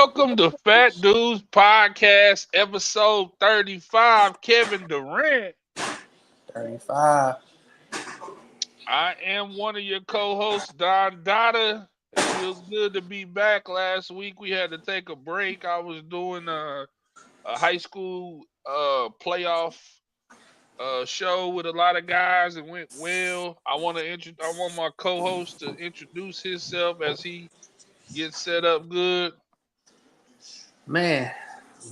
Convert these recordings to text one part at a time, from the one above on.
Welcome to Fat Dudes Podcast, episode 35. Kevin Durant. 35. I am one of your co-hosts, Don Dada. It feels good to be back. Last week we had to take a break. I was doing a high school playoff show with a lot of guys. It went well. I want my co-host to introduce himself as he gets set up good. Man,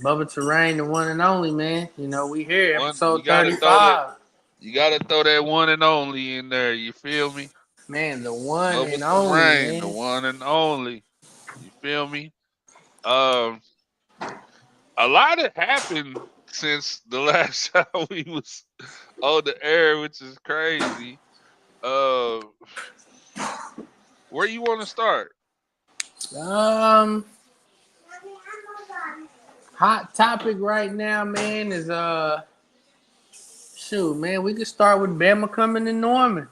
Bubba Terrain, the one and only, man. You know, we here, You episode gotta throw that. 35. You gotta throw that one and only in there. You feel me? Man, the one Bubba and the only, Rain, the man. one and only. You feel me? Um, a lot has happened since the last time we was on the air, which is crazy. Uh, where you want to start? Um, Hot topic right now, man, is shoot, man, we can start with Bama coming to Norman.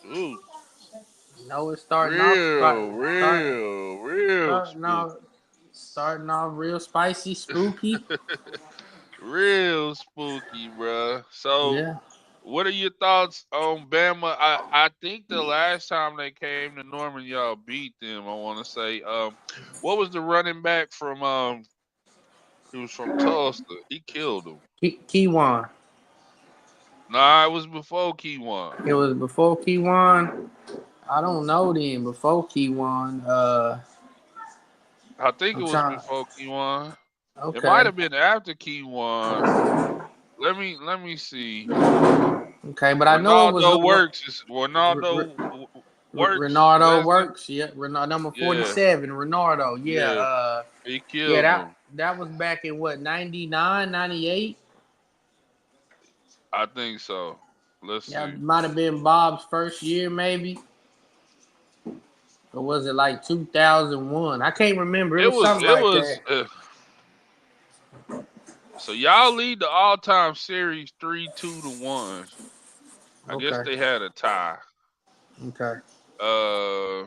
Ooh, You know, it's starting off real starting spooky, off starting off real spicy, spooky. real spooky, bruh. So, Yeah. what are your thoughts on Bama? I think the last time they came to Norman, y'all beat them. I want to say, what was the running back from? He was from Tulsa. He killed him. Keywan. Nah, it was before Keywan. It was before Keywan. I don't know then. Before Keywan. I think it I'm was trying. before Keywan. It might Okay. have been after Keywan. Let me see. Okay, but I know it was Ronaldo works. Works. Renardo Last name. works. Yeah, Renardo number Yeah, 47. Renardo. Yeah. yeah. He Yeah. killed That him. that was back in what 99, 98. I think so. Let's Yeah, see. might have been Bob's first year, maybe. Or was it like 2001? I can't remember. It It was was. something It like was. that. So y'all lead the all-time series 3-2 to 1. I guess Okay. they had a tie. Okay. Uh,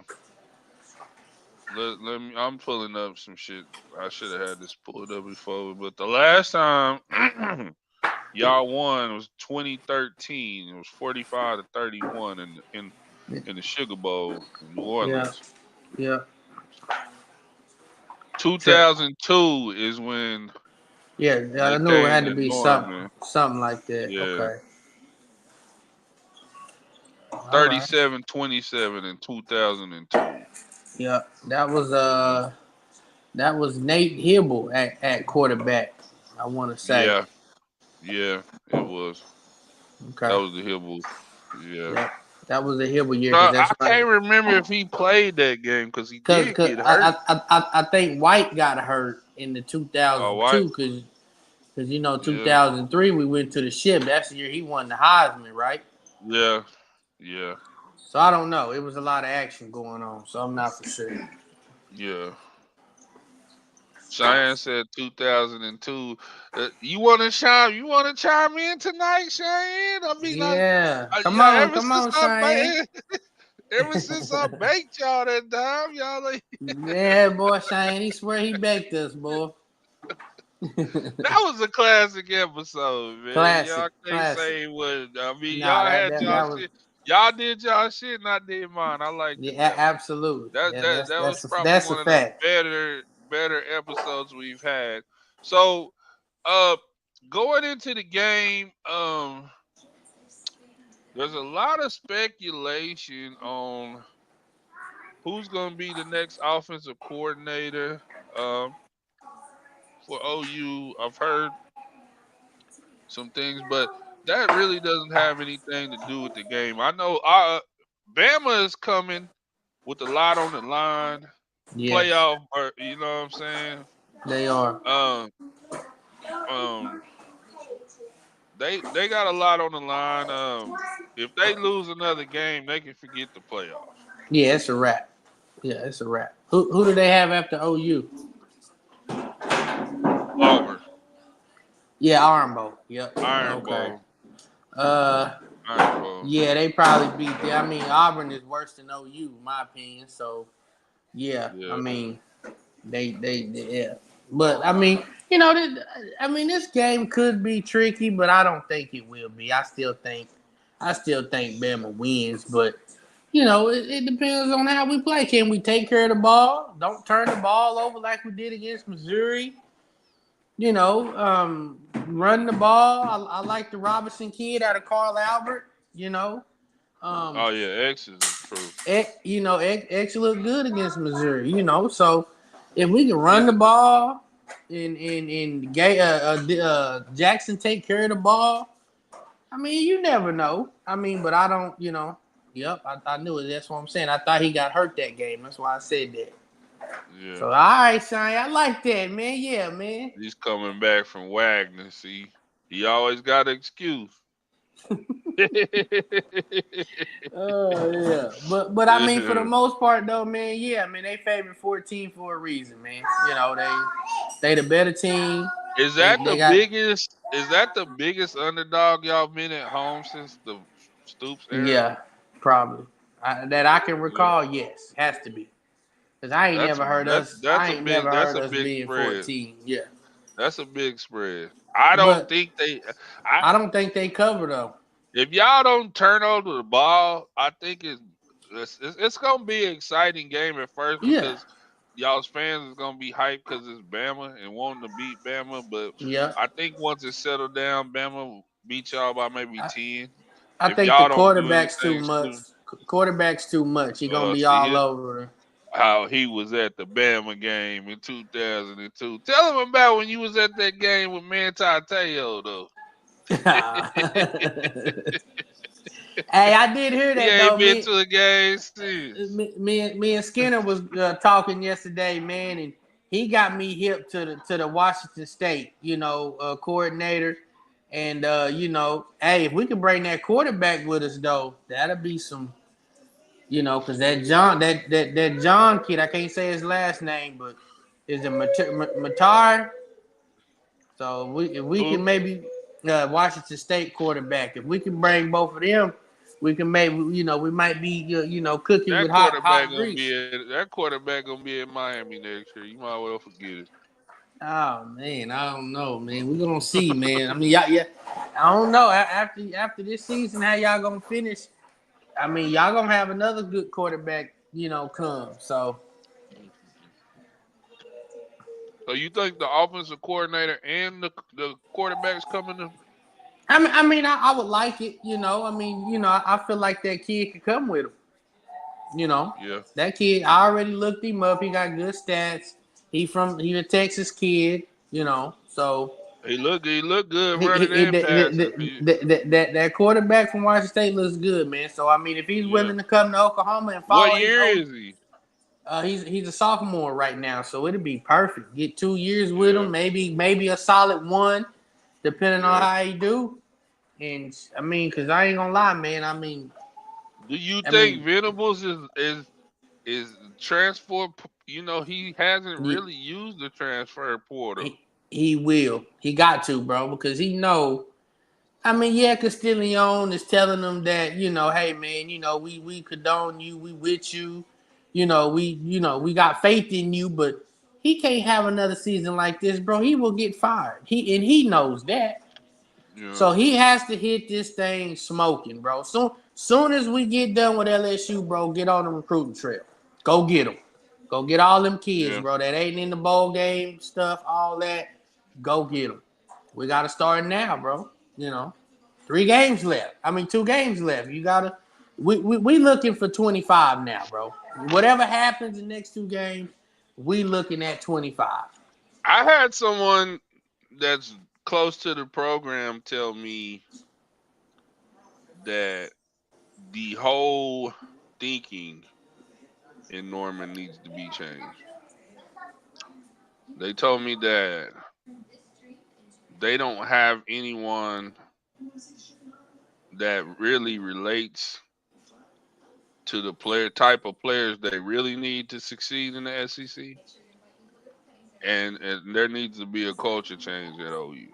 let me. I'm pulling up some shit. I should have had this pulled up before, but the last time y'all won was 2013. It was 45-31 in the Sugar Bowl in New Yeah. Orleans. Yeah. Sure. 2002 is when Yeah. they I knew it came had to to be Norman. something like that. Yeah, Okay. All right. 37-27 in 2002. Yeah. That was Nate Hibble at quarterback. I want to say. Yeah, yeah, it was. That Okay. was the Hibble. Yeah. Yeah. That was a Hibble year No, because I that's right. can't remember if he played that game because he Cause, did cause get hurt. I think White got hurt in the Oh, what? 2002 because Yeah, 2003 we went to the ship. That's the year he won the Heisman, right? yeah, yeah, So I don't know. It was a lot of action going on, so I'm not for sure. yeah. Cheyenne said 2002. You want to chime? You want to chime in tonight, Cheyenne? I mean, Yeah, yeah. come on, Cheyenne. Ever since I baked y'all that time, y'all like Yeah, boy, Cheyenne. He swear he baked us, boy. that was a classic episode, man. Classic, Y'all can't classic. say what. I mean, Nah, y'all that had that y'all that was shit. Y'all did y'all shit, and I did mine. I liked it yeah, that way. absolutely. That Yeah, that that's that was that's a, probably that's a one of the fact. better episodes we've had. So, uh, going into the game, there's a lot of speculation on who's going to be the next offensive coordinator um, for OU. I've heard some things, but that really doesn't have anything to do with the game. I know Bama is coming with a lot on the line, Yes, playoff. You know what I'm saying? they are. Um, um, they got a lot on the line. If they lose another game, they can forget the playoffs. Yeah, it's a wrap. Yeah, it's a wrap. Who do they have after OU? Auburn, Yeah, Iron Bowl. Yep. Iron Okay. Bowl, Uh, Iron Bowl. yeah, they probably beat them. I mean, Auburn is worse than OU, in my opinion. So, yeah, I Yeah, mean, Yeah. But I mean, you know, this game could be tricky, but I don't think it will be. I still think Bama wins, but it depends on how we play. Can we take care of the ball? Don't turn the ball over like we did against Missouri. Run the ball. I like the Robinson kid out of Carl Albert. Um, Oh yeah, X is the truth. X looked good against Missouri. So if we can run He's the ball and Jackson take care of the ball, I mean, you never know. I mean, but I don't. Yep, I knew it. That's what I'm saying. I thought he got hurt that game. That's why I said that. yeah. So all right, Shine, I like that, man. Yeah, man. He's coming back from Wagner. See, he always got an excuse. Yeah, but I mean, for the most part, though, man, yeah, I mean, they favored 14 for a reason, man. They the better team. Is They that the they got biggest? Is that the biggest underdog y'all been at home since the Stoops era? yeah, probably that I can Yeah. recall. Yes, has to be because I ain't That's never heard us. that's I a ain't never big that's heard a us big being spread. 14. Yeah, That's a big spread. I don't but think they. I I don't think they cover though. If y'all don't turn over the ball, I think it's gonna be an exciting game at first Yeah, because y'all's fans is gonna be hyped because it's Bama and wanting to beat Bama. But yeah. I think once it settled down, Bama will beat y'all by maybe I, 10. I If think the y'all don't do quarterback's too anything much. soon, Quarterback's too much. He gonna be see all it over. how he was at the Bama game in 2002. Tell him about when you was at that game with Manti Te'o though. Hey, I did hear He that ain't though. been Me, to a game since. me and Skinner was talking yesterday, man, and he got me hip to the Washington State, coordinator. And hey, if we can bring that quarterback with us though, that'll be some, because that John kid, I can't say his last name, but is it Matar? So if we can Who? maybe Washington State quarterback, if we can bring both of them, we can maybe we might be cooking with hot grease. That quarterback gonna be in Miami next year. You might well forget it. Oh man, I don't know, man. We're gonna see, man. I mean, yeah, I don't know. After this season, how y'all gonna finish? I mean, y'all gonna have another good quarterback, come. So So you think the offensive coordinator and the quarterbacks coming to? I would like it, I mean, I feel like that kid could come with him. You know, Yeah, that kid, I already looked him up. He got good stats. He a Texas kid, so he look good he running and passing. that quarterback from Washington State looks good, man. So I mean, if he's Yeah. willing to come to Oklahoma and What follow his year old, is he? he's a sophomore right now, so it'd be perfect. Get 2 years with Yeah, him, maybe a solid one, depending on yeah. how he do. And I mean, cause I ain't gonna lie, man. Do you I think mean, Venables is transfer? You know, he hasn't he, really used the transfer portal. he will. He got to, bro, because he know. I mean, yeah, Castiglione is telling them that, hey man, we condone you, we with you, we got faith in you, but he can't have another season like this, bro. He will get fired. He knows that. Yeah, So he has to hit this thing smoking, bro. Soon as we get done with LSU, bro, get on the recruiting trail. Go get them. Go get all them kids, yeah. bro. That ain't in the bowl game stuff, all that. Go get them. We got to start now, bro. 3 games left. I mean, 2 games left. You gotta. We looking for 25 now, bro. Whatever happens in the next 2 games, we looking at 25. I had someone that's close to the program tell me that the whole thinking in Norman needs to be changed. They told me that they don't have anyone that really relates to the player type of players they really need to succeed in the SEC, and there needs to be a culture change at OU.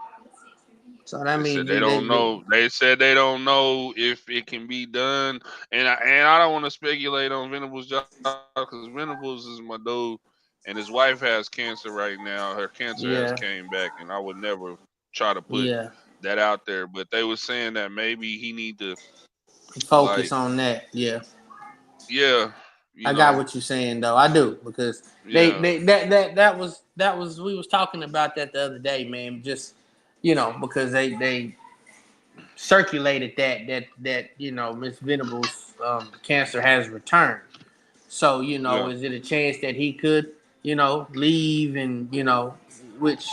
So that They said means they don't know. They said they don't know if it can be done, and I don't want to speculate on Venables' job because Venables is my dude. and his wife has cancer right now. Her cancer has Yeah, came back, and I would never try to put yeah. that out there. But they were saying that maybe he need to Focus like, on that. Yeah. yeah, you I got know, what you're saying though. I do because yeah, they that was we was talking about that the other day, man. Just because they circulated that Miss Venable's cancer has returned. So yeah, is it a chance that he could leave and which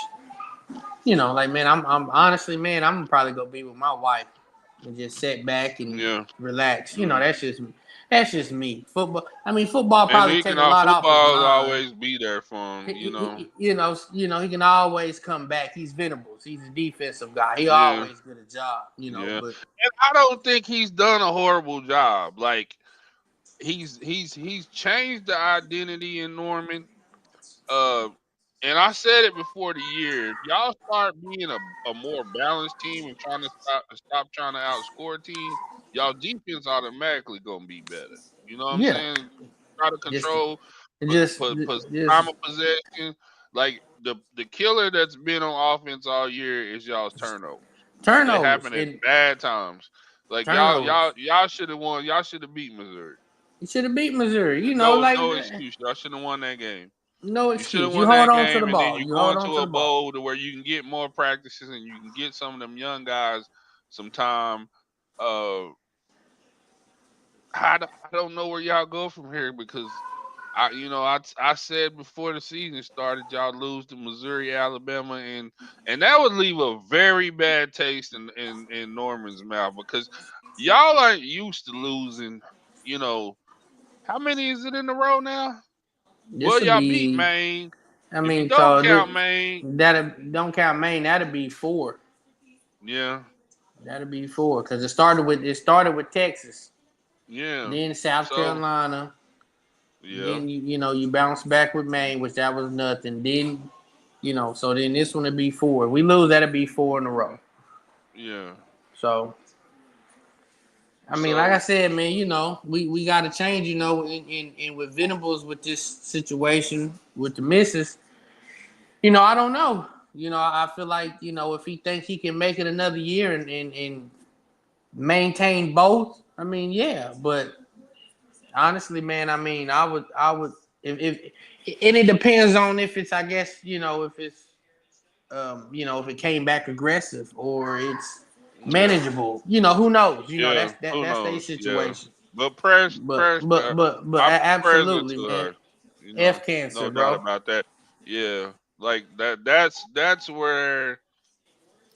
like man, I'm honestly man, I'm probably gonna be with my wife and just sit back and yeah. relax. Yeah. That's just me. Football. I mean, football And probably he take can a lot off his football will mind. always be there for him, you know. He can always come back. He's Venables. He's a defensive guy. He Yeah, always get a job. yeah. But And I don't think he's done a horrible job. Like he's changed the identity in Norman. Uh, and I said it before the year. If y'all start being a more balanced team and trying to stop trying to outscore teams, y'all defense automatically gonna be better. You know what I'm yeah, saying? Try to just control just just time of possession. Like the killer that's been on offense all year is y'all's turnovers. They turnovers happen at and bad times. Like turnovers. y'all should have won. Y'all should have beat Missouri. You should have beat Missouri. Like No excuse. Y'all should have won that game. no You should have excuse. You won hold that on to the game, and then ball. you You go hold on into to a the ball. bowl to where you can get more practices and you can get some of them young guys some time. Uh, I don't know where y'all go from here because I said before the season started y'all lose to Missouri, Alabama, and that would leave a very bad taste in Norman's mouth because y'all aren't used to losing. You know how many is it in a row now? This Well, will y'all beat be. Maine. I If you mean, don't so count Maine, that don't count Maine. That'll be four. yeah, That'll be four because it started with Texas, yeah. then South So Carolina, yeah, then you bounce back with Maine, which that was nothing. Then so then this one will be four. If we lose, that'll be four in a row. yeah. So I mean, like I So said, man, we got to change. In with Venables with this situation with the misses. I don't know. I feel like if he thinks he can make it another year and maintain both. I mean, yeah, but honestly, man, I mean, I would if and it depends on if it's, I guess, if it's if it came back aggressive or it's yeah, manageable. Who knows? yeah. Who That's their knows? Yeah. situation. But But but but but my prayers are absolutely, to man. her. You know, F cancer, no doubt bro. about that. Yeah, like that. That's where I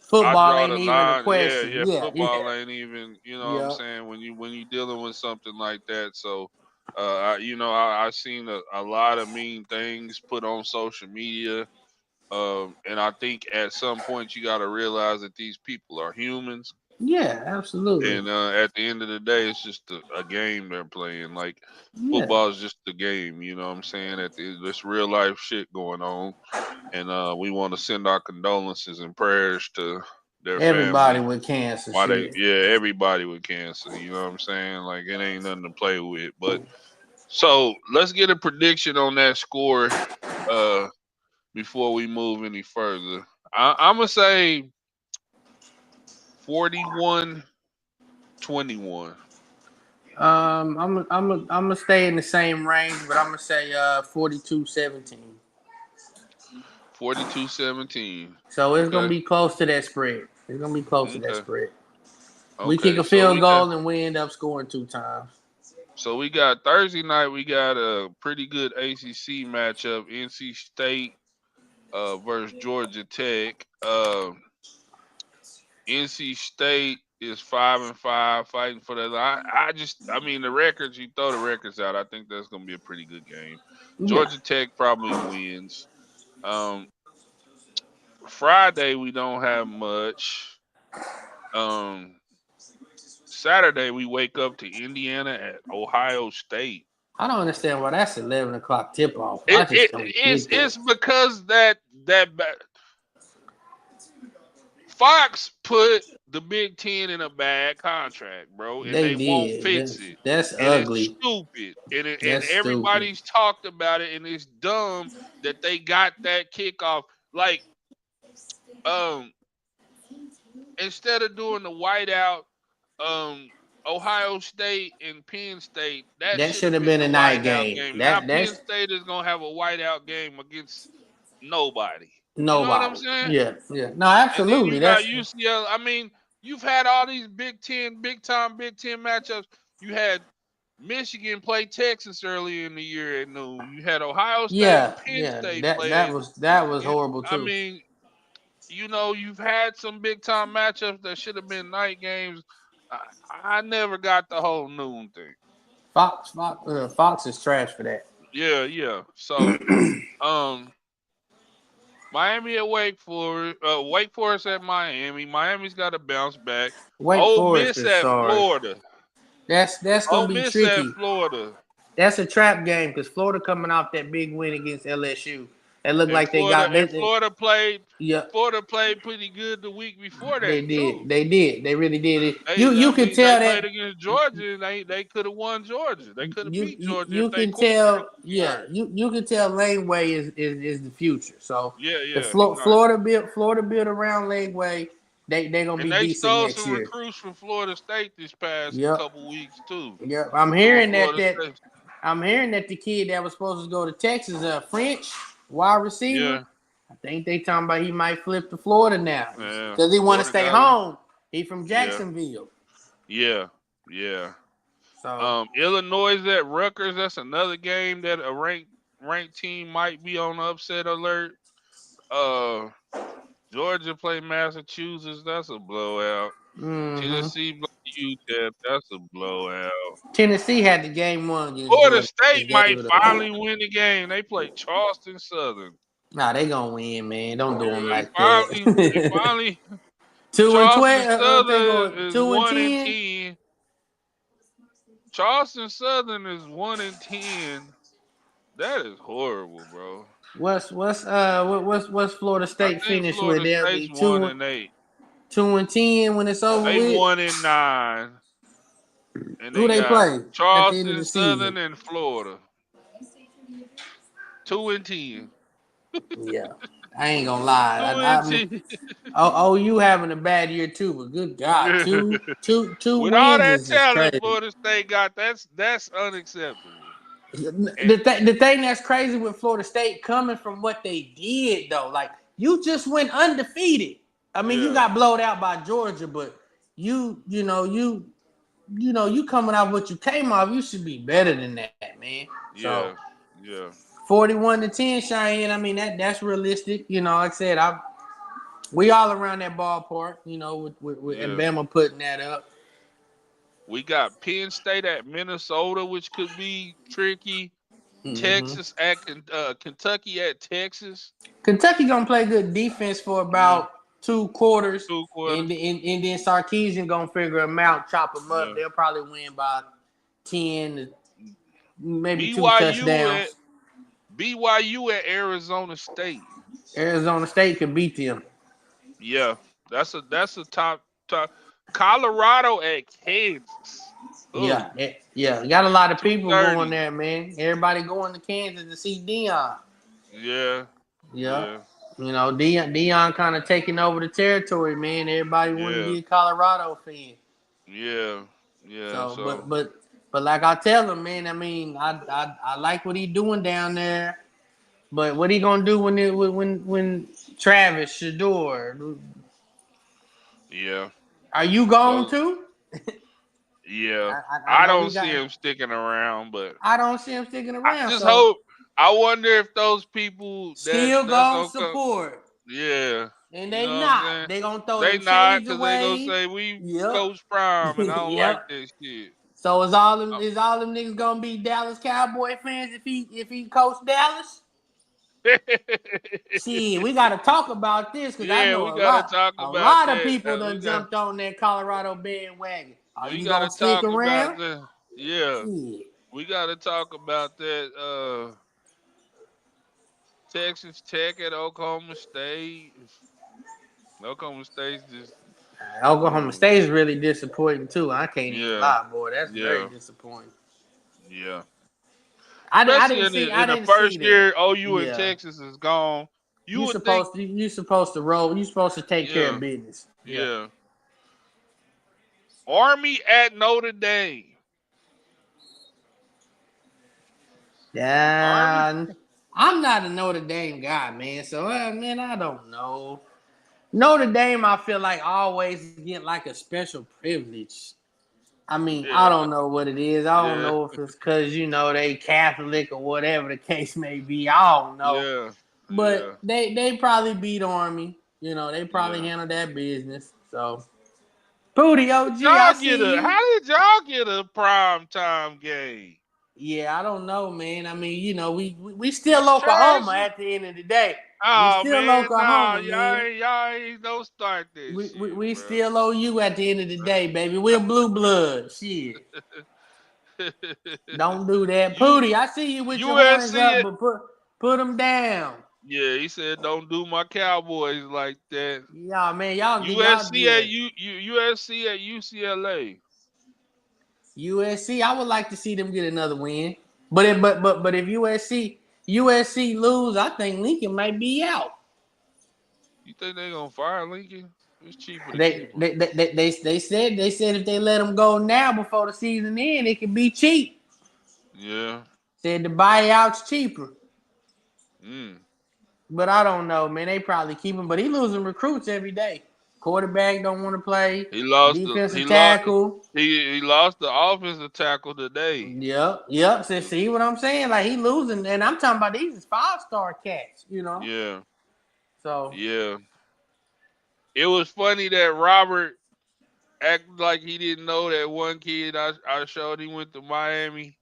Football draw ain't the even a line. Yeah, question. yeah. Yeah, Football yeah, ain't even. You know what I'm yeah. saying? When you dealing with something like that, so. I seen a lot of mean things put on social media. And I think at some point you got to realize that these people are humans, Yeah, absolutely. and at the end of the day, it's just a game they're playing. Like Yeah. football is just a game. You know what I'm saying? This real life shit going on, and we want to send our condolences and prayers to their Everybody family. with cancer Why they? shit. Yeah, everybody with cancer. You know what I'm saying? Like it ain't nothing to play with. But so let's get a prediction on that score. Uh, Before we move any further. I'm gonna say 41-21. I'm gonna stay in the same range, but I'm gonna say 42-17. 42-17. So it's gonna Okay. be close to that spread. It's gonna be close to that Okay. spread. We kick Okay. a field goal and we end up scoring two times. We got Thursday night. We got a pretty good ACC matchup. NC State versus Georgia Tech. NC State is 5-5, fighting for that. I mean, the records. You throw the records out. I think that's gonna be a pretty good game. Yeah. Georgia Tech probably wins. Um, Friday we don't have much. Um, Saturday we wake up to Indiana at Ohio State. I don't understand why that's 11 o'clock tip off. I just don't get that. It's because that Fox put the Big Ten in a bad contract, bro, and They they won't did. fix it. That's And it's ugly. stupid. And That's stupid. everybody's talked about it, and it's dumb that they got that kickoff. Like, um, instead of doing the whiteout, um, Ohio State and Penn State, that That should should have have been been the a night whiteout game. game. Now Penn That's State is gonna have a whiteout game against nobody. You know what I'm nobody. saying? Yeah, yeah. No, And then absolutely. you got That's UCL. I mean, you've had all these big time Big Ten matchups. You had Michigan play Texas earlier in the year at noon. You had Ohio State and yeah, Penn yeah. State That play that it. was that was horrible I too. mean, you've had some big time matchups that should have been night games. I, I never got the whole noon thing. Fox is trash for that. Yeah, yeah. So, um, Miami at Wake Forest, Wake Forest at Miami. Miami's got to bounce back. Wake Ole Forest Miss is at sorry. Florida. That's gonna Ole be Miss at tricky. Florida. That's a trap game because Florida coming off that big win against LSU. It looked And like they Florida got and they Florida yeah, played pretty good the week before they that did. too. They did. They really did it. They You I can mean they tell played that against Georgia and they could have won Georgia. They could have beat Georgia if you they can quarterback tell was yeah, right. you can tell Laneway is the future. So Yeah, the yeah, he nice. Florida built around Laneway, they gonna And be they decent stole next some year. recruits from Florida State this past Yep. couple weeks too. Yep. Two of Florida State. I'm hearing that the kid that was supposed to go to Texas, French wide receiver, Yeah, I think they talking about he might flip to Florida now yeah. because he want to Florida stay got him. home. He from Yeah, Jacksonville, yeah, yeah. so Illinois is at Rutgers. That's another game that a ranked team might be on upset alert. Uh, Georgia play Massachusetts. That's a blowout. hmm Tennessee play UTEP. That's a blowout. Tennessee had the game won against Florida Georgia. State Just gave might it up. finally win the game. They play Charleston Southern. Nah, they gonna win, man. Don't do them Yeah, like they that. finally. 2-12. Charleston What they Southern go is two and 10? 1-10. Charleston Southern is 1-10. That is horrible, bro. What's Florida I State think finish with? Florida They'll State's be 1-8. 2-10 when it's over They with. 1-9, and Who they they got play at the end of Charleston the season? Southern and Florida 2-10. Yeah, I ain't gonna lie. Two I, and I'm ten. you having a bad year too, but good God, two With all wins that is just talent crazy. Florida State got, that's unacceptable. And The thing that's crazy with Florida State coming from what they did though, like you just went undefeated. I mean, you yeah, got blowed out by Georgia, but you coming out what you came off, you should be better than that, man. So yeah, yeah, 41-10, Cheyenne. I mean that's realistic. Like I said, we all around that ballpark. With and yeah. Bama putting that up. We got Penn State at Minnesota, which could be tricky. Mm-hmm. Texas at Kentucky at Texas. Kentucky gonna play good defense for Yeah, about 2 quarters, two and quarters. then Sarkeesian gonna figure them out, chop them up. Yeah. They'll probably win by 10, maybe two BYU at touchdowns. BYU at Arizona State. Arizona State could beat them. Yeah, that's a top. Colorado at Kansas. Yeah, Ooh, yeah. Got a lot of people going 2:30. there, man. Everybody going to Kansas to see Dion. Yeah, Yeah. yeah, Dion kind of taking over the territory, man. Everybody want to yeah, be a Colorado fan. yeah, yeah. So, So but like I tell him, man. I mean, I like what he doing down there. But what he gonna do when Travis Shador? yeah, Are you going those, to? yeah. I I know don't we see got. him sticking around, but I don't see him sticking I around. just So hope. I wonder if those people still that's gonna gonna come. support. Yeah, And you know they what I'm not. saying. They gonna throw They them not shades because they gonna away. say we Yep. Coach Prime, and I don't like Yep. that shit. So is all them niggas gonna be Dallas Cowboy fans if he coach Dallas? See, we gotta talk about this because I Yeah, know we gotta talk a about lot of that. people We done got jumped on that Colorado bandwagon. Are we you gotta gonna stick talk about around? that. Yeah, Shit. we gotta talk about that. Texas Tech at Oklahoma State. Oklahoma State just Oklahoma mm, State is really disappointing too. I can't even yeah, lie, boy. That's very yeah, disappointing. yeah. I Especially didn't see I in the didn't see first that. year, OU in Yeah, Texas is gone. You you would think, supposed to roll. You supposed to take care yeah, of business. Yeah. yeah. Army at Notre Dame. Army, Yeah, I'm not a Notre Dame guy, man. So, man, I don't know. Notre Dame, I feel like always get like a special privilege. I mean, I yeah, don't know what it is. I don't yeah, know if it's because they Catholic or whatever the case may be. I don't know, yeah, but yeah, they probably beat Army. They probably yeah. handle that business. So, Booty OG, I Y'all get see a? you. How did y'all get a prime time game? Yeah, I don't know, man. I mean, we still Oklahoma Trash. at the end of the day. We Oh still man, nah, Oklahoma, man. y'all ain't don't start that We shit, bro. still owe you at the end of the day, baby. We're blue blood. Shit. Don't do that. you Pootie, I see you with your horns USC up, it. but put them down. Yeah, he said don't do my Cowboys like that. Y'all, man, y'all get y'all USC at yeah. USC at UCLA. USC, I would like to see them get another win. But if USC lose, I think Lincoln might be out. You think they gonna fire Lincoln? It's cheaper to They keep him. they, they, they, they said if they let him go now before the season end, it could be cheap. Yeah. Said the buyout's cheaper. Mm. But I don't know, man. They probably keep him, but he losing recruits every day. Quarterback don't want to play. He lost the Defensive he lost tackle. he lost the offensive tackle today. Yep. So see what I'm saying? Like he losing, and I'm talking about these is 5-star cats. Yeah. So Yeah. It was funny that Robert acted like he didn't know that one kid I showed he went to Miami.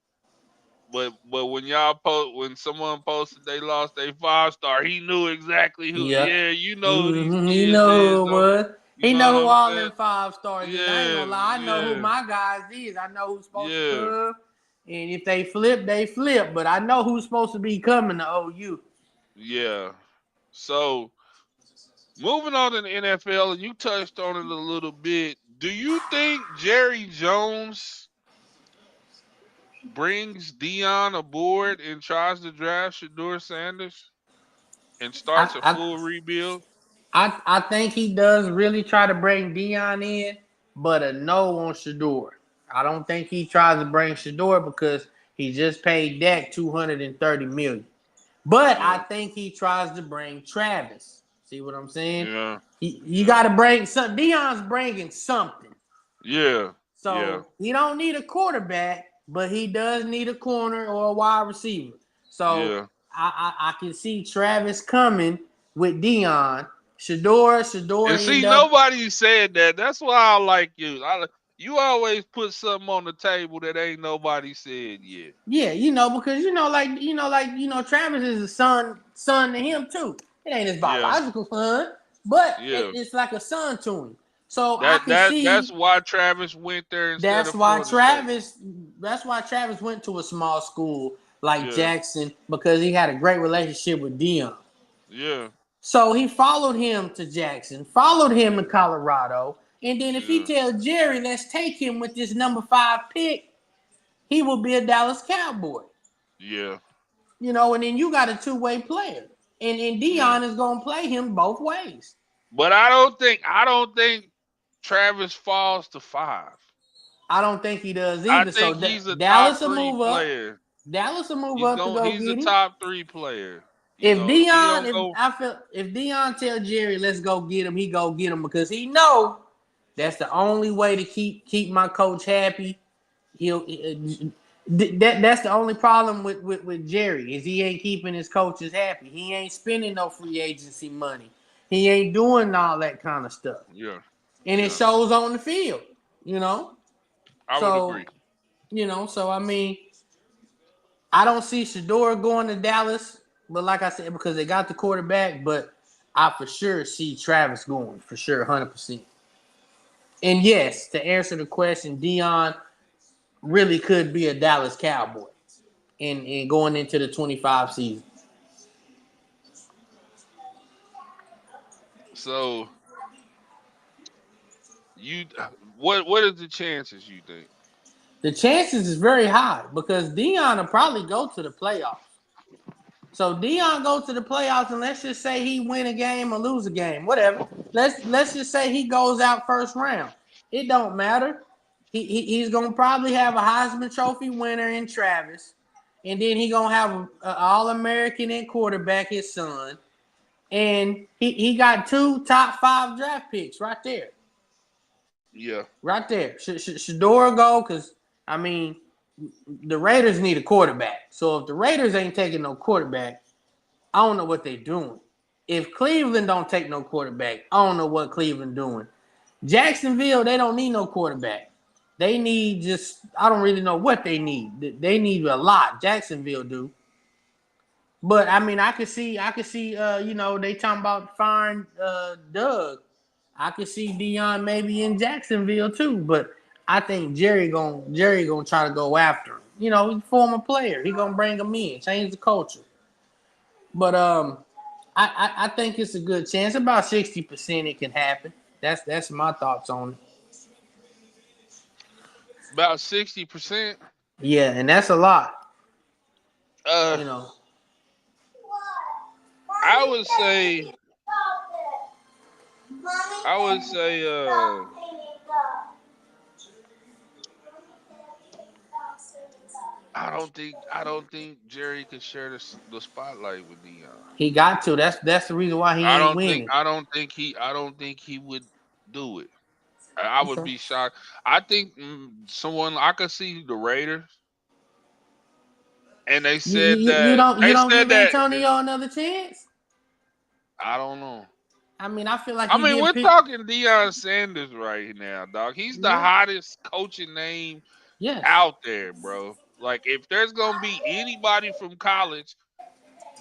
But when someone posted they lost a 5-star, he knew exactly who. yeah. Yeah, you know who these He kids know is. who it was. You He know know what who I'm all saying? them 5 stars is. I ain't Yeah, gonna lie. I know who yeah, my guys is. I know who's supposed to yeah, come. And if they flip, they flip. But I know who's supposed to be coming to OU. yeah. So moving on to the NFL, and you touched on it a little bit. Do you think Jerry Jones brings Dion aboard and tries to draft Shador Sanders and starts a I, full rebuild? I think he does really try to bring Dion in, but a no on Shador. I don't think he tries to bring Shador because he just paid Dak $230 million. But I Yeah, think he tries to bring Travis. See what I'm saying? yeah, You yeah, got to bring some. Dion's bringing something. yeah, yeah, So he don't need a quarterback, but he does need a corner or a wide receiver. So yeah. I can see Travis coming with Dion. Shador And end see, up. nobody said that. That's why I like you. You always put something on the table that ain't nobody said yet. Yeah, because Travis is a son to him too. It ain't his Yeah, biological son, but yeah. it's like a son to him. So I That can that that's see why Travis went there instead that's of why Florida State. Travis that's why Travis went to a small school like Yeah, Jackson because he had a great relationship with Dion. yeah, So he followed him to Jackson, followed him to Colorado, and then if he yeah, tell Jerry, let's take him with this number 5 pick, he will be a Dallas Cowboy. yeah, And then you got a two-way player. And yeah. Dion is gonna play him both ways. But I don't think Travis falls to 5. I don't think he does I either. So think he's a top Dallas will 3 move up. player. Dallas will move up to go He's a get him. top 3 player. If He Dion, don't if go. I feel if Dion tell Jerry, let's go get him, he go get him because he know that's the only way to keep my coach happy. That's the only problem with Jerry is he ain't keeping his coaches happy. He ain't spending no free agency money. He ain't doing all that kind of stuff. Yeah, And it yeah. shows on the field, you know. I would So, agree. so I mean, I don't see Shador going to Dallas, but like I said, because they got the quarterback, but I for sure see Travis going for sure, 100%. And yes, to answer the question, Dion really could be a Dallas Cowboy in going into the 25 season. So You what is the chances you think? The chances is very high because Dion will probably go to the playoffs. So Dion go to the playoffs, and let's just say he win a game or lose a game, whatever. Let's just say he goes out first round. It don't matter. He's gonna probably have a Heisman Trophy winner in Travis, and then he gonna have an All American in quarterback, his son, and he got 2 top 5 draft picks right there. Yeah. Right there. Shador go because I mean the Raiders need a quarterback. So if the Raiders ain't taking no quarterback, I don't know what they're doing. If Cleveland don't take no quarterback, I don't know what Cleveland doing. Jacksonville, they don't need no quarterback. They need just I don't really know what they need. They need a lot. Jacksonville do. But I mean, I could see they talking about firing Doug. I could see Dion maybe in Jacksonville too, but I think Jerry gonna try to go after him. He's a former player. He gonna bring him in, change the culture. But I think it's a good chance. About 60% it can happen. That's my thoughts on it. About 60%. Yeah, and that's a lot. Uh You know, I would say I would say I don't think Jerry could share the spotlight with Dion. he got to. That's the reason why he I ain't don't think winning. I don't think he I don't think he would do it. I would Okay. be shocked. I think someone I could see the Raiders, and they You, said you you that don't you they don't said give that Antonio another chance? I don't know. I mean, I feel like I you mean, give we're people. talking Deion Sanders right now, dog. He's the Yeah. hottest coaching name Yes. out there, bro. Like, if there's gonna be anybody from college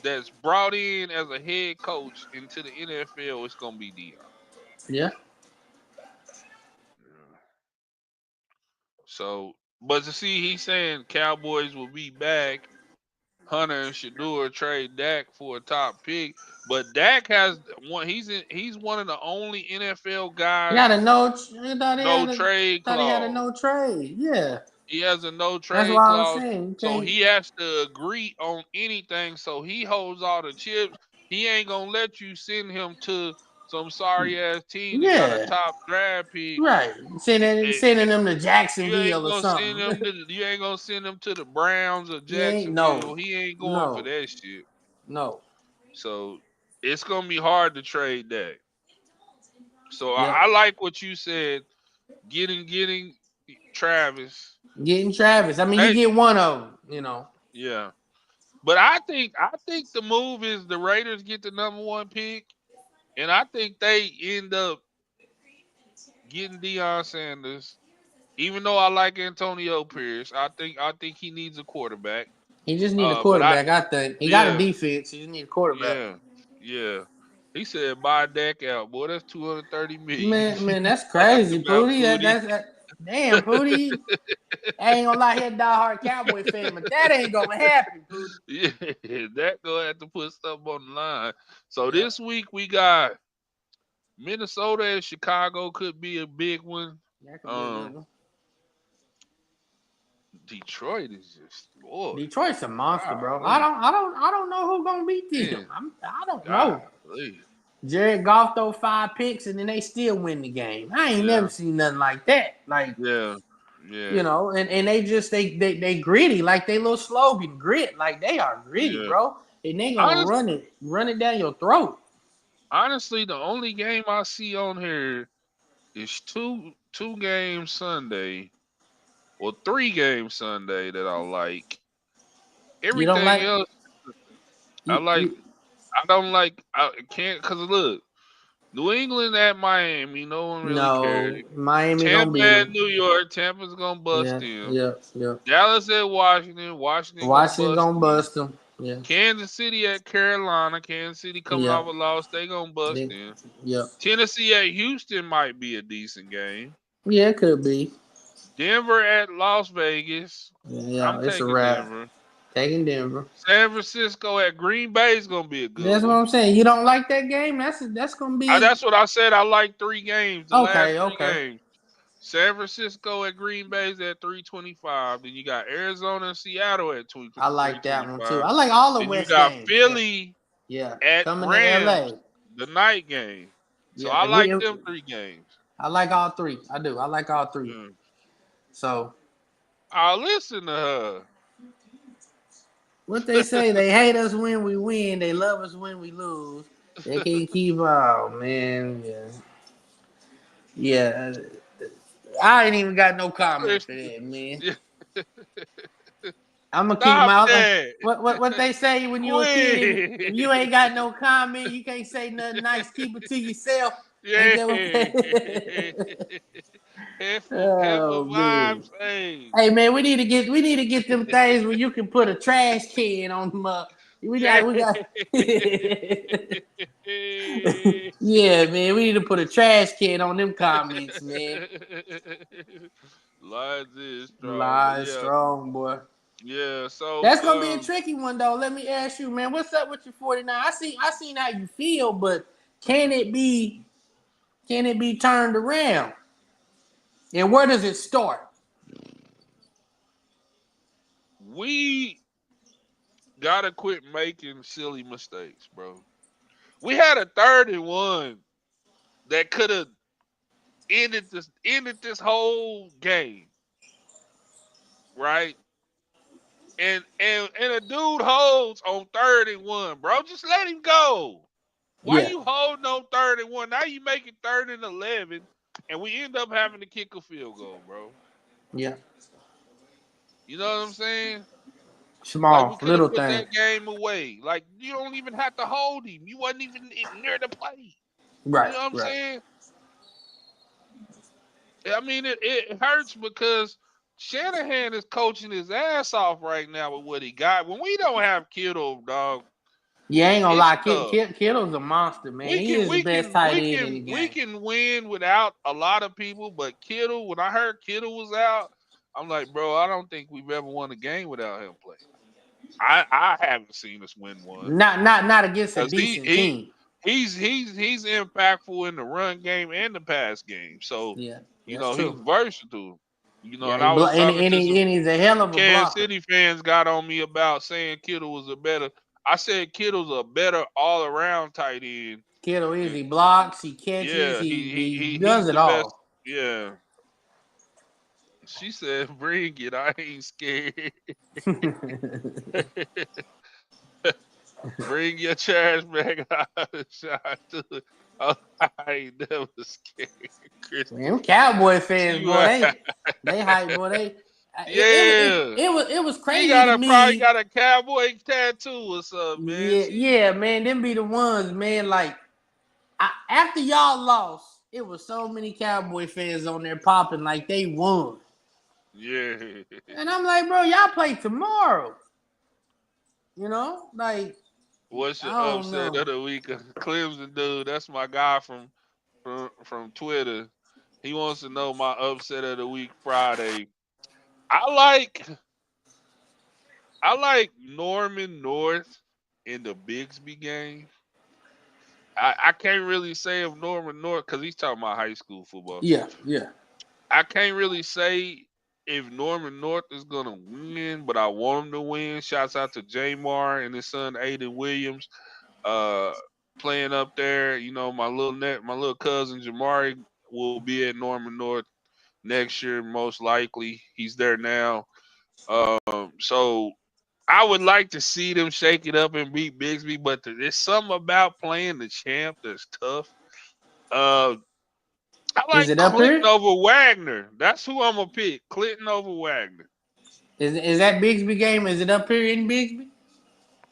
that's brought in as a head coach into the NFL, it's gonna be Dion. Yeah. So, but to see, he's saying Cowboys will be back. Hunter and Shador trade Dak for a top pick, but Dak has one. He's one of the only NFL He had guys a no. I thought he no had a. trade Thought he had a clause. no trade. Yeah. He has a no That's trade why I'm clause, saying you so can't. he has to agree on anything. So he holds all the chips. He ain't gonna let you send him to some sorry ass team that got a Yeah. top draft pick. Right. Sending And sending them to Jacksonville or something. you ain't gonna send him to the Browns or He ain't. No. Jacksonville. He ain't going for No. that shit. No. So it's gonna be hard to trade that. So Yep. I like what you said. Getting Travis. Getting Travis. I mean, you Hey, get one of them. You know. yeah. But I think the move is the Raiders get the number one pick, and I think they end up getting Deion Sanders. Even though I like Antonio Pierce, I think he needs a quarterback. He just need a But I quarterback. I think he got a yeah defense. He just need a quarterback. yeah yeah. He said buy Dak out, boy. That's 230 million. Man, that's Talk crazy, about Pootie. Booty. Damn, Pootie. I ain't gonna lie, he a diehard Cowboy fan, but that ain't gonna happen, Pootie. Yeah, that gonna have to put stuff on the line. So Yep. this week we got Minnesota and Chicago could be a big one. That could be a good Um, one. Detroit is just Lord, Detroit's a monster, bro. I golly, don't, I don't, I don't know who gonna beat them. man, I don't know. golly. Jared Goff throw 5 picks and then they still win the game. I ain't never Yeah, seen nothing like that. Like yeah, yeah, and they just they gritty like they little slogan grit. Like they are gritty, yeah. bro. And they gonna Honest, run it down your throat. honestly, the only game I see on here is two games Sunday or 3 games Sunday that I like. You don't Everything like else I you, like. you I don't like. I can't because look, New England at Miami, no one really cares. no Miami gonna Tampa beat at them. New York, Tampa's gonna bust Yeah, them. yeah, yeah. Dallas at Washington, Washington gonna Washington bust gonna them. bust them. Yeah, Kansas City at Carolina, Kansas City coming yeah, off a loss, they gonna bust they, them. yeah, Tennessee at Houston might be a decent game. yeah. It could be. Denver at Las Vegas, Yeah, I'm yeah, it's a taking wrap. Denver. Taking Denver. San Francisco at Green Bay is gonna be a good That's what one. I'm saying. You don't like that game? That's gonna be That's what I said. I like 3 games, the last okay. three Okay. games. San Francisco at Green Bay's at 325. Then you got Arizona and Seattle at I like that one too. 325. I like all the Then you West got games. Yeah. Philly Yeah. at Coming to Rams, LA. the night game. So Yeah. I like them three games. I like all three. I do. I like all three. Mm. So I'll listen to her. what they say, they hate us when we win, they love us when we lose. They can't keep man. Yeah. Yeah. I ain't even got no comment for Listen. that, man. Yeah. I'm gonna keep Stop my that. what they say when you a kid. If you Quit. ain't got no comment, you can't say nothing nice. Keep it to yourself. Ain't that what Yeah. they? Heifer Oh man. vibes. Hey. Hey man, we need to get them things where you can put a trash can on them. Yeah. We got. Yeah, man, we need to put a trash can on them comments, man. Lions is strong, but Lies yeah, strong, boy. yeah. So That's gonna be a tricky one though. Let me ask you, man. What's up with your 49? I seen how you feel, but can it be turned around? And where does it start? we gotta quit making silly mistakes, bro. We had a 3rd and 1 that could have ended this whole game, right? And a dude holds on 3rd and 1, bro. Just let him go. Why Yeah, you holding on 3rd and 1? Now you make it 3rd and 11, and we end up having to kick a field goal, bro. yeah. You know what I'm saying? Like we Small, could have little put thing. that game away. Like you don't even have to hold him. You wasn't even near the play. You Right, know what I'm right. saying? I mean, it hurts because Shanahan is coaching his ass off right now with what he got. When we don't have Kittle, dog, Yeah, I ain't gonna it's lie. tough. Kittle's a monster, man. We He can is the we best can tight we end in the can we game. can win without a lot of people, but Kittle, when I heard Kittle was out, I'm like, bro, I don't think we've ever won a game without him playing. I haven't seen us win one Not against a because decent team. he's impactful in the run game and the pass game. So Yeah, that's he's true. versatile. Yeah, And I was talking to and he's a hell some of a Kansas blocker. City fans got on me about saying Kittle was a better. I said Kittle's a better all around tight end. Kittle is. And He blocks. He catches. yeah, He he's does it the best. all. Yeah. She said, "Bring it. I ain't scared. Bring your trash bag out of shot to it. Oh, I ain't never scared, Man, Christy. them Cowboy fans, She boy, was, they hype, boy. yeah. It was He crazy to probably me. got a cowboy tattoo or something, man. Yeah, yeah, man. Them be the ones, man. Like after y'all lost, it was so many Cowboy fans on there popping like they won, Yeah. and I'm like, bro, y'all play tomorrow. Like What's I your don't upset know. of the week? Clemson dude, that's my guy from Twitter. He wants to know my upset of the week Friday. I like I like Norman North in the Bigsby game. I can't really say of Norman North because he's talking about high school football. Yeah, yeah. I can't really say if Norman North is gonna win, but I want him to win. Shouts out to Jamar and his son Aiden Williams, uh, playing up there. My little cousin Jamari will be at Norman North next year, most likely. He's there now. So I would like to see them shake it up and beat Bigsby, but there's something about playing the champ that's tough. Uh, I Is like it up Clinton here? over Wagner. That's who I'm gonna pick. Clinton over Wagner. Is that Bigsby game? Is it up here in Bigsby?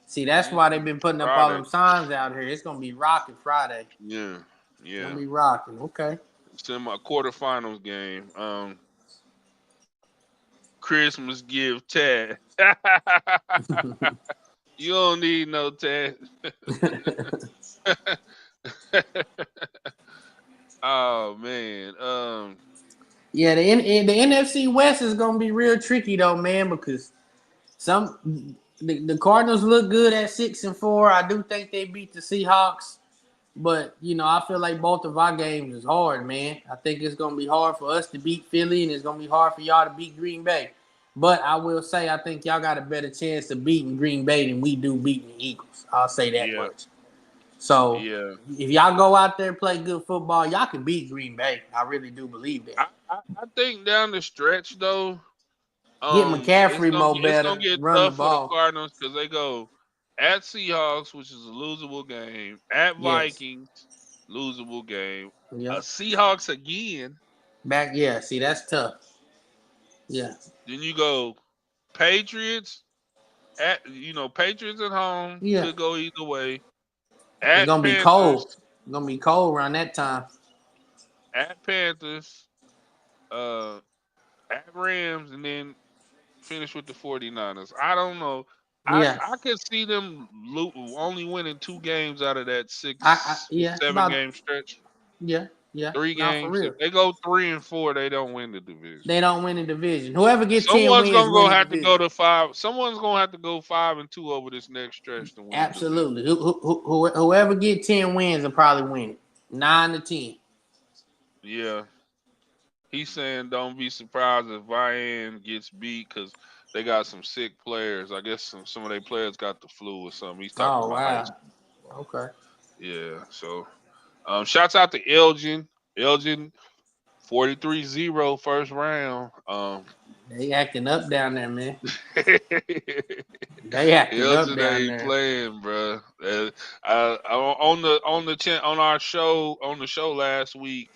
See, that's why they've been putting up all Friday. them signs out here. It's gonna be rocking Friday. Yeah, It's gonna yeah. be rocking. Okay. It's in my quarterfinals game. Christmas gift Tad. You don't need no Tad. Oh man. Yeah, the NFC West is gonna be real tricky though, man, because the Cardinals look good at 6-4. I do think they beat the Seahawks. But I feel like both of our games is hard, man. I think it's gonna be hard for us to beat Philly, and it's gonna be hard for y'all to beat Green Bay. But I will say, I think y'all got a better chance of beating Green Bay than we do beating the Eagles. I'll say that Yeah, much. So yeah. if y'all go out there and play good football, y'all can beat Green Bay. I really do believe that. I think down the stretch though, Get it's McCaffrey gonna more get it's better, gonna get run the tough for the ball. Cardinals because they go at Seahawks, which is a losable game, at Yes. Vikings, losable game, Yep. Seahawks again. Back. Yeah. See, that's tough. Yeah. Then you go Patriots Patriots at home Yeah. could go either way. It's At gonna be Panthers, cold. It's gonna be cold around that time. at Panthers, uh, at Rams, and then finish with the 49ers. I don't know. Yeah. I could see them only winning 2 games out of that six Yeah. seven About. game stretch. Yeah. Yeah. Three Not for games. If real. they go 3-4, they don't win the division. They don't win the division. Whoever get 10 Someone's wins gonna go win the have to go division. to 5. Someone's gonna have to go 5-2 over this next stretch to win the division. Absolutely. Whoever get 10 wins will probably win it. 9 to 10. Yeah. He's saying don't be surprised if Vian gets beat because they got some sick players. I guess some of their players got the flu or something. He's talking Oh about high wow. school. Okay. Yeah. So shouts out to Elgin. Elgin 43-0 first round. They acting up down there, man. They acting up Elgin down ain't there. playing, bro. On our show on the show last week,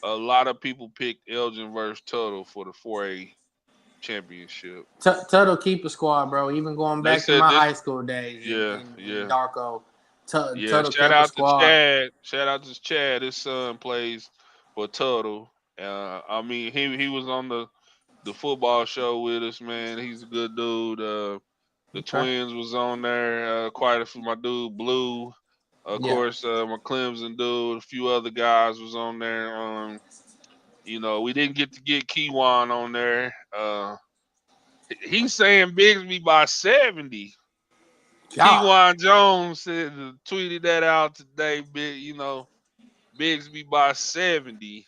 a lot of people picked Elgin versus Tuttle for the 4A championship. Tuttle keep a squad, bro. Even going They back to said my this. high school days Yeah, in yeah, Darko, yeah. Tuttle kept a squad. Shout out to Chad. His son plays for Tuttle. I mean, he was on the football show with us, man. He's a good dude. The Okay. twins was on there. Quite a few. My dude Blue, of Yeah. course. My Clemson dude. A few other guys was on there. We didn't get to get Kiwan on there. He's saying Bigsby by 70. God. Kewan Jones tweeted that out today. Bigsby by 70.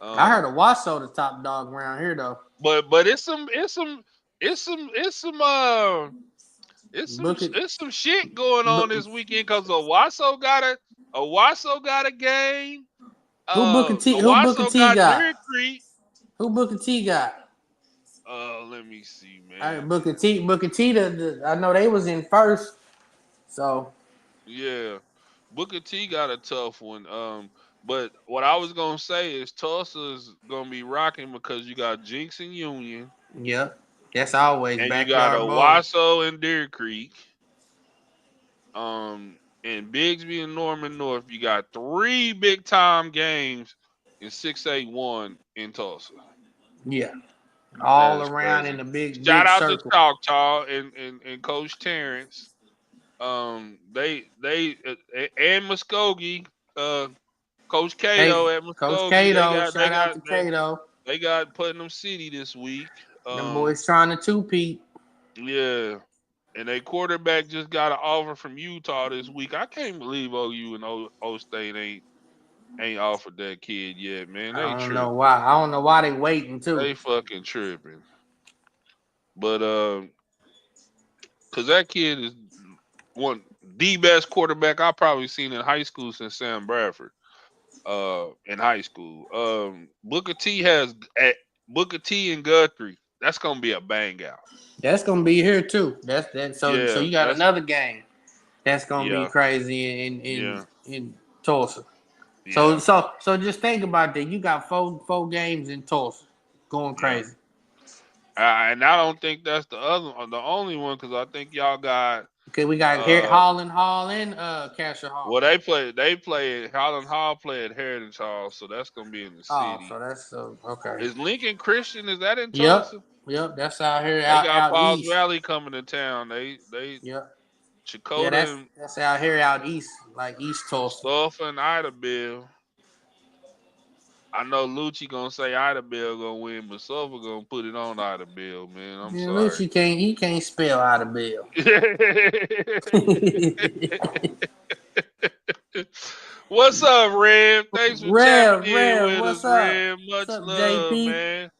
I heard a Um, Wasso the top dog around here though. but Book it. it's some shit going on Book, this weekend because Owasso got a game. who Booker T? Who Booker Owasso T got got? Deer Creek. Who Booker T got? Let me see, I heard man. Booker T. Booker T. I know they was in first. So Yeah, Booker T got a tough one. But what I was gonna say is Tulsa's gonna be rocking because you got Jinx and Union, yeah, that's always and you got backyard bowling. Owasso and Deer Creek. In Bigsby and Norman North, you got 3 big time games in 681 in Tulsa. Yeah, That all is around in crazy. the big Shout big out to circle. Choctaw and Coach Terrence. They and Muskogee, Coach Hey, Cato at Coach Muskogee. Cato, shout out to Cato. They got Putnam City this week. Them boys trying to two-peat. Yeah. And they quarterback just got an offer from Utah this week. I can't believe OU and O State ain't offered that kid yet, man. They I don't know tripping. why. I don't know why they waiting too. They fucking tripping. But cause that kid is one the best quarterback I probably seen in high school since Sam Bradford. In high school. Booker T has at Booker T and Guthrie. That's gonna be a bang out. That's gonna be here too. That's that. So Yeah, you got that's another game that's gonna be yeah, crazy yeah, in Tulsa. So yeah, so so just think about that. You got four games in Tulsa, going yeah. crazy. And I don't think that's the only one because I think y'all got Okay, we got uh Hall and Casher Hall. well they play at Holland Hall play at Heritage Hall, so that's gonna be in the Oh, city. so that's okay. Is Lincoln Christian, is that in Yep, Tulsa? yep. That's out here, They got out Pauls east. Valley coming to town. They Yep. Yeah, Chakota and that's out here, out east, like East Tulsa. Mustafa and Idabel. I know Lucci gonna say Idabel gonna win, but Mustafa gonna put it on Idabel, man. I'm Yeah, sorry. Lucci he can't spell out of bill. What's up, Red? Thanks for tapping in Rev, with what's us, up? Red. What's Much up, love, JP? man.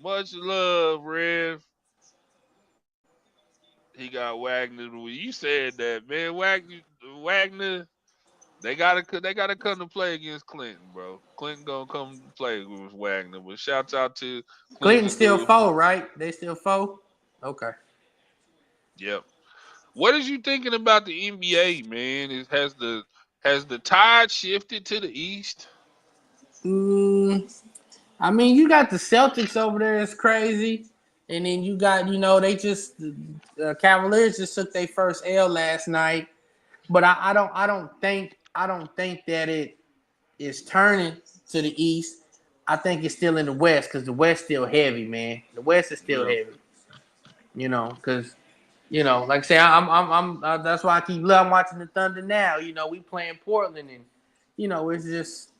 Much love, Red. He got Wagner. You said that, man. Wagner. They gotta come to play against Clinton, bro. Clinton gonna come to play with Wagner. But shouts out to Clinton Clinton still dude. four, right? They still four? Okay. Yep. What is you thinking about the NBA, man? Has the tide shifted to the East? Mm, I mean, you got the Celtics over there. It's crazy. And then you got, they just Cavaliers just took their first L last night. But I don't think that it is turning to the East. I think it's still in the West because the West still heavy, man. The West is still Yeah. heavy. Because like I say, that's why I keep loving watching the Thunder now. We playing Portland, and it's just,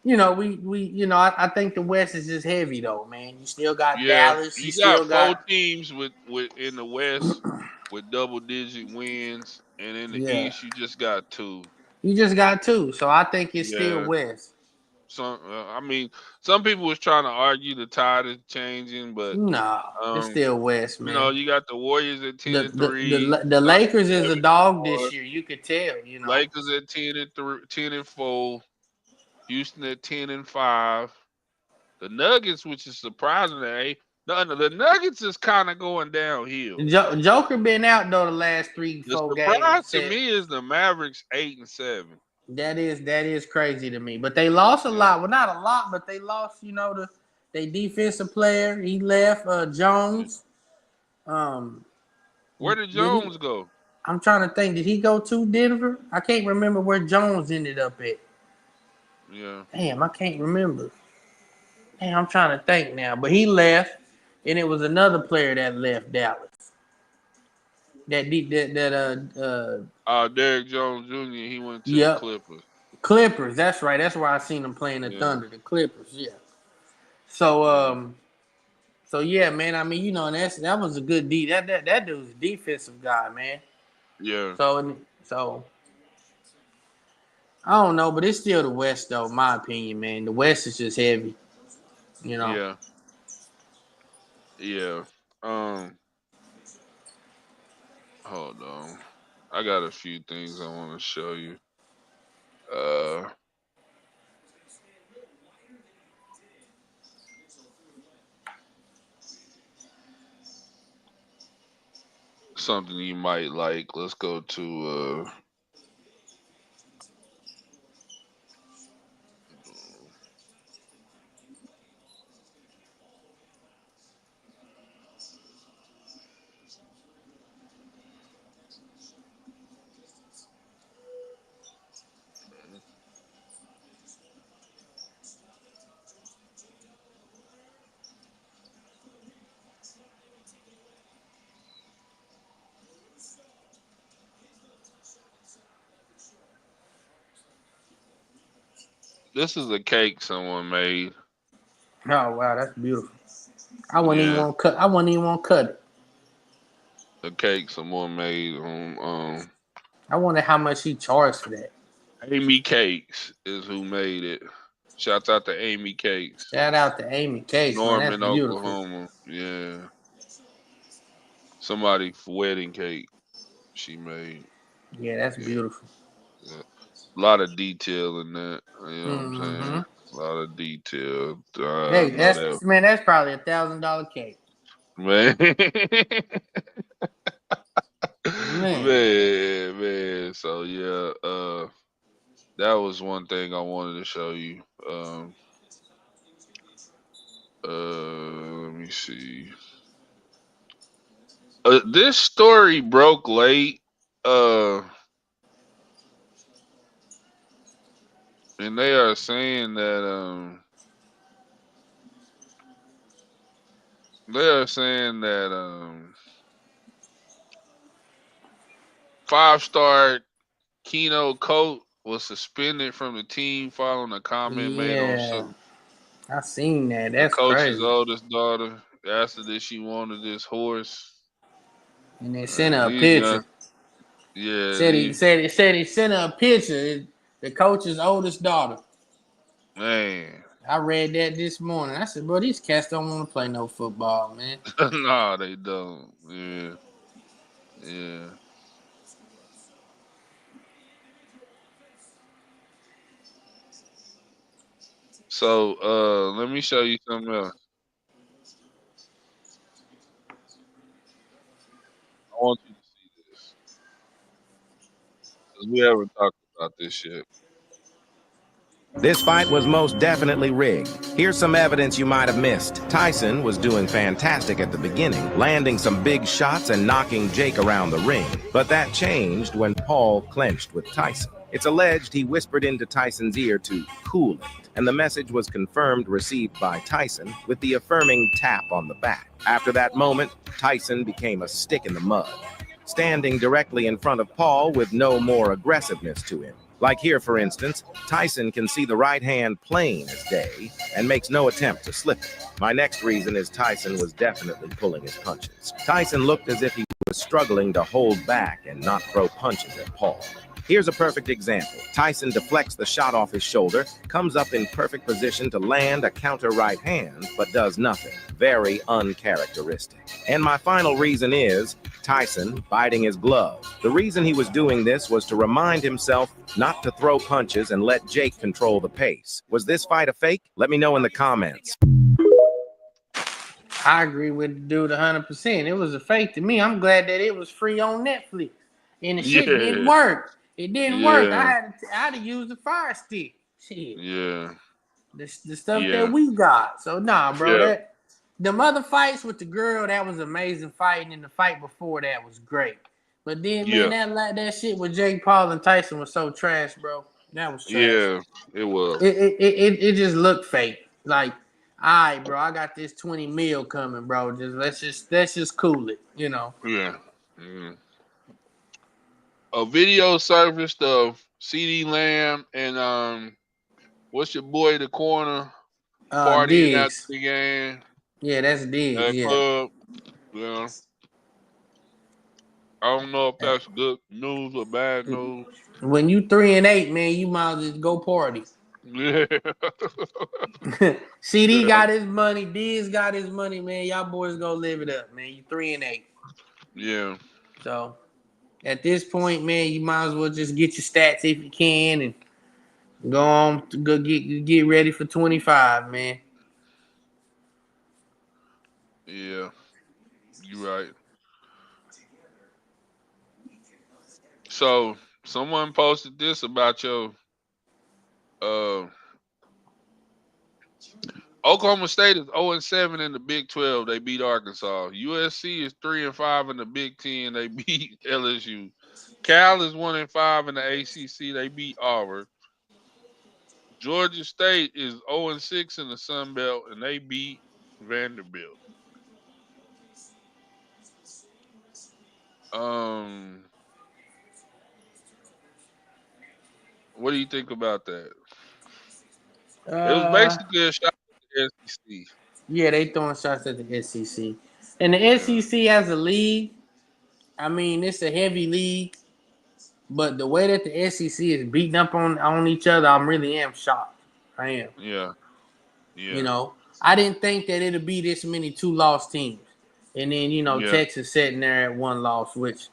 I think the West is just heavy though, man. You still got Yeah. Dallas. You You got still four got, teams with in the West with double digit wins, and in the yeah. East you just got two. You just got two, so I think it's still Yeah. West. I mean, some people was trying to argue the tide is changing, but No, it's um, still West, man. you got the Warriors at ten The and the three, the, the Thunder Lakers is a 7 dog and 4, this year. You could tell. Lakers at 10 and 3, 10 and 4, Houston at 10 and 5. The Nuggets, which is surprising, the Nuggets is kind of going downhill. Joker been out though the last three, The 4 games. surprise to Said me is the Mavericks 8 and 7. that is crazy to me. But they lost a Yeah, lot. Well, not a lot, but they lost. They defensive player. He left. yeah. Jones. Um, Where did did he? Jones go? I'm trying to think. Did he go to Denver? I can't remember where Jones ended up at. Yeah, Damn, I can't remember. Damn, I'm trying to think now. But he left, and it was another player that left Dallas. That Derrick Jones Jr. He went to the yep, Clippers. Clippers. That's right. That's where I seen him playing the Yeah, Thunder, the Clippers. Yeah. So yeah, so yeah, man. I mean, that was a good D. That dude's a defensive guy, man. yeah, So I don't know, but it's still the West though, in my opinion, man. The West is just heavy, you know. yeah, yeah. Um, Hold on. I got a few things I want to show you. Uh, Something you might like. Let's go to this is a cake someone made. Oh wow, that's beautiful. I wouldn't even Yeah, want to cut. I wouldn't even want to cut it. a cake someone made on I wonder how much he charged for that. Amy Cakes is who made it. Shouts out to Amy Cakes, Shout out to Amy Case, man. That's Norman, beautiful. Oklahoma. Yeah, somebody wedding cake she made. Yeah, that's Yeah, beautiful. yeah. A lot of detail in that. You know what I'm Mm-hmm. saying? A lot of detail. I Hey, know that, that's probably $1,000 cake, man. man. Man. So yeah, that was one thing I wanted to show you. Let me see. This story broke late. Uh, and they are saying that five-star Keno coach was suspended from the team following a comment made on Yeah, social. I seen that. The That's coach's crazy. oldest daughter asked her if she wanted this horse. And they sent her a These young, picture. Yeah, Said he sent her a picture. The coach's oldest daughter. man. I read that this morning. I said, bro, these cats don't want to play no football, man. Nah, they don't. Yeah, yeah. So, let me show you something else. I want you to see this because we haven't talked about this shit. This fight was most definitely rigged. Here's some evidence you might have missed. Tyson was doing fantastic at the beginning, landing some big shots and knocking Jake around the ring. But that changed when Paul clinched with Tyson. It's alleged he whispered into Tyson's ear to cool it, and the message was confirmed received by Tyson with the affirming tap on the back. After that moment, Tyson became a stick in the mud, standing directly in front of Paul with no more aggressiveness to him. Like here, for instance, Tyson can see the right hand plain as day and makes no attempt to slip it. My next reason is Tyson was definitely pulling his punches. Tyson looked as if he was struggling to hold back and not throw punches at Paul. Here's a perfect example. Tyson deflects the shot off his shoulder, comes up in perfect position to land a counter right hand, but does nothing. Very uncharacteristic. And my final reason is Tyson biting his glove. The reason he was doing this was to remind himself not to throw punches and let Jake control the pace. Was this fight a fake? Let me know in the comments. I agree with the dude 100%. It was a fake to me. I'm glad that it was free on Netflix. And the shit didn't Yeah, work. It didn't work. yeah, I had to use the fire stick. Shit. yeah, The stuff that yeah, we got. So nah, bro, yeah, that the other fights with the girl, that was amazing fighting, and the fight before that was great. But then, man, yeah, that shit with Jake Paul and Tyson was so trash, bro. That was trash. yeah. It was. It just looked fake. Like, all right, bro, I got this 20 mil coming, bro. Let's just cool it, you know. Yeah. Mm. A video surfaced of CD Lamb and what's your boy the corner partying after Diggs. the game Yeah, that's Diggs. at Yeah. club. Yeah. I don't know if that's good news or bad news. When you 3-8, man, you might as well just go party. Yeah. CD Yeah. got his money. Diz got his money, man. Y'all boys go live it up, man. You 3-8. Yeah. So at this point, man, you might as well just get your stats if you can and go on to go get ready for 25, man. Yeah. You right. So someone posted this about your uh Oklahoma State is 0-7 in the Big 12. They beat Arkansas. USC is 3-5 in the Big 10. They beat LSU. Cal is 1-5 in the ACC. They beat Auburn. Georgia State is 0-6 in the Sun Belt, and they beat Vanderbilt. Um, what do you think about that? It was Uh, basically a shot at the SEC. yeah, they throwing shots at the SEC. And the Yeah, SEC as a league, I mean, it's a heavy league, but the way that the SEC is beating up on each other, I really am shocked. I am. yeah, You yeah, know, I didn't think that it'd be this many 2-loss teams. And then, yeah, Texas sitting there at 1 loss, which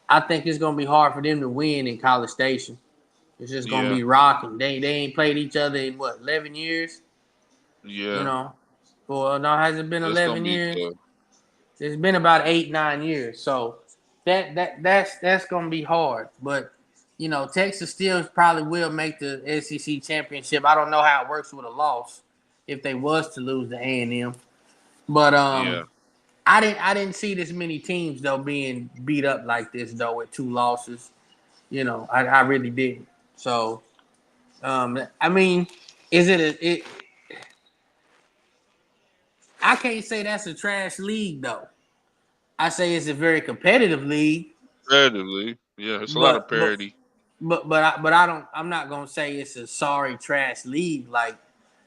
I think it's gonna be hard for them to win in College Station. It's just gonna yeah, be rocking. They ain't played each other in what, 11 years? You yeah. know. Well, no, has it been It's gonna 11 be years? tough. It's been about 8-9 years. So that's gonna be hard. But Texas still probably will make the SEC championship. I don't know how it works with a loss if they was to lose to A&M. But Yeah, I didn't see this many teams though being beat up like this though with 2 losses. I really didn't. So I mean, is it it? I can't say that's a trash league though. I say it's a very competitive league, competitively. Yeah, it's a lot of but but parity. I don't. I'm not gonna say it's a sorry trash league. Like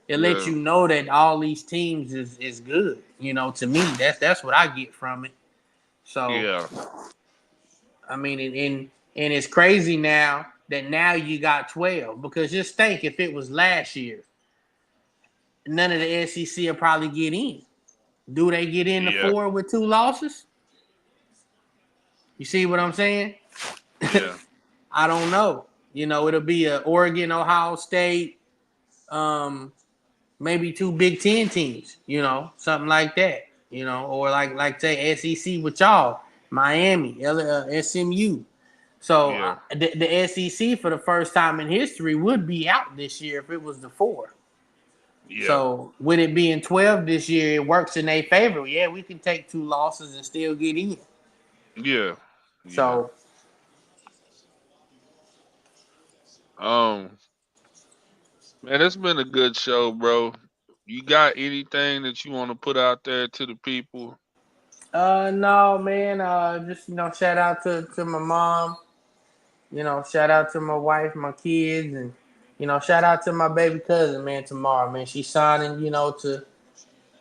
it lets Yeah, you know that all these teams is good. To me, that's what I get from it. So yeah, I mean, and it's crazy now that now you got 12 because just think if it was last year, none of the SEC will probably get in. Do they get in the Yeah. 4 with 2 losses? You see what I'm saying? Yeah. I don't know. You know, it'll be a Oregon, Ohio State, maybe 2 Big Ten teams. You know, something like that. You know, or like say SEC with y'all, Miami, SMU. So Yeah. the SEC for the first time in history would be out this year if it was the 4. Yeah. So with it being 12 this year, it works in their favor. Yeah, we can take 2 losses and still get in. Yeah. Yeah. So Um, man, it's been a good show, bro. You got anything that you want to put out there to the people? no man, just shout out to my mom, shout out to my wife, my kids, and shout out to my baby cousin, man, tomorrow, man. She's signing,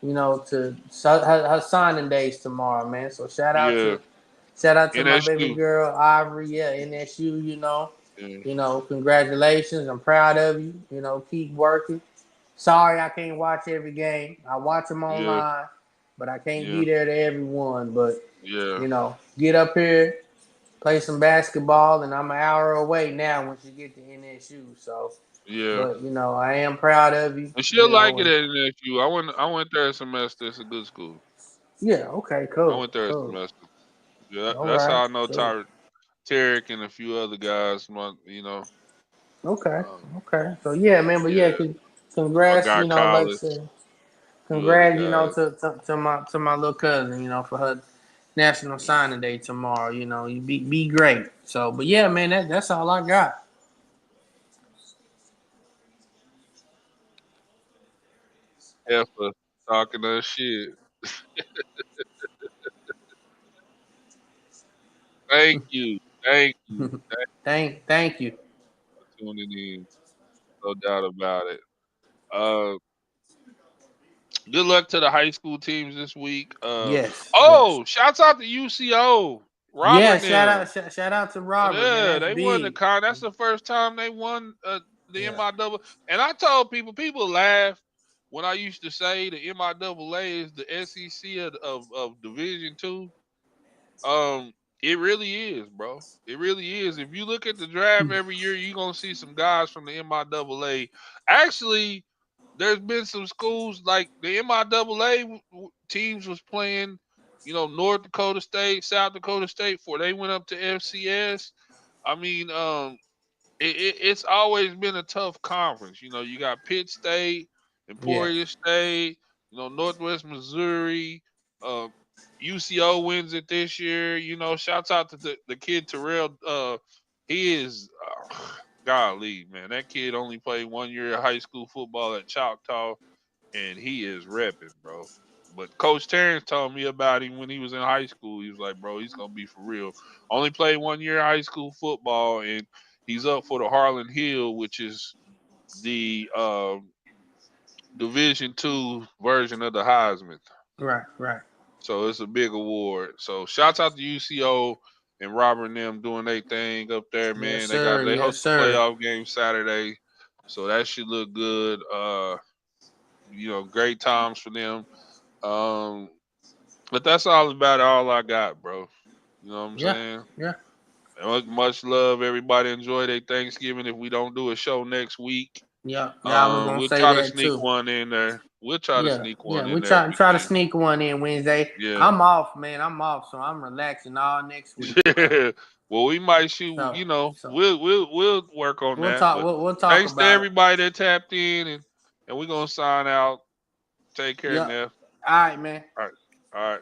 her signing days tomorrow, man. So Yeah. shout out to my baby NSU. girl Ivory, yeah, NSU, Yeah. congratulations. I'm proud of you. Keep working. Sorry I can't watch every game. I watch them Yeah. online, but I can't Yeah. be there to everyone. But Yeah. get up here, play some basketball, and I'm an hour away now once you get to NSU. So, Yeah. but I am proud of you. And she'll like it And at NSU. I went there a semester. It's a good school. yeah, okay, I cool, went there a cool. semester. Yeah, All that's right, how I know cool. Tarek and a few other guys. Okay, Um, okay. So yeah, man. But yeah, yeah, my congrats. guy Like I Collis, said, few other congrats. guys. To my little cousin. For her National Signing Day tomorrow. You be great. So, but yeah, man. That's all I got. Yeah, for talking that shit. Thank you, thank you, thank thank you. you for tuning in. No doubt about it. Uh, Good luck to the high school teams this week. Yes, yes. Oh, shouts out to UCO, Yeah, Robert and them. shout out to Robert, man. Yeah, That's they won the big. con. That's the first time they won the Yeah, MIAA. And I told people laugh when I used to say the MIAA is the SEC of Division Two. Um, it really is, bro. It really is. If you look at the draft every year, you're gonna see some guys from the MIAA. Actually, there's been some schools like the MIAA teams was playing, North Dakota State, South Dakota State before they went up to FCS. I mean, it's always been a tough conference. You got Pitt State, yeah. Emporia State, Northwest Missouri, uh, UCO wins it this year. Shouts out to the kid Terrell. He is, golly, man. That kid only played 1 year of high school football at Choctaw, and he is repping, bro. But Coach Terrence told me about him when he was in high school. He was like, bro, he's gonna be for real. Only played 1 year of high school football, and he's up for the Harlan Hill, which is the Division II version of the Heisman. Right, right. So it's a big award. So shouts out to UCO and Robert and them doing their thing up there, Yes, man. sir. They Yes, host a sir. playoff game Saturday. So that should look good. Great times for them. Um, but that's all about all I got, bro. You know what I'm Yeah, saying? yeah, Much love. Everybody enjoy their Thanksgiving. If we don't do a show next week, yeah, yeah. I was gonna we'll say try to that sneak too. one in there. We'll try to Yeah, sneak yeah. one We in there if we try to can. sneak one in Wednesday. Yeah. I'm off, man. I'm off, so I'm relaxing all next week. So, Well, we might shoot. so, so We'll work on we'll that. talk. But We'll talk thanks to about it. everybody that tapped in, and we're gonna sign out. Take care, Yep. Neff. All right, man. All right. All right.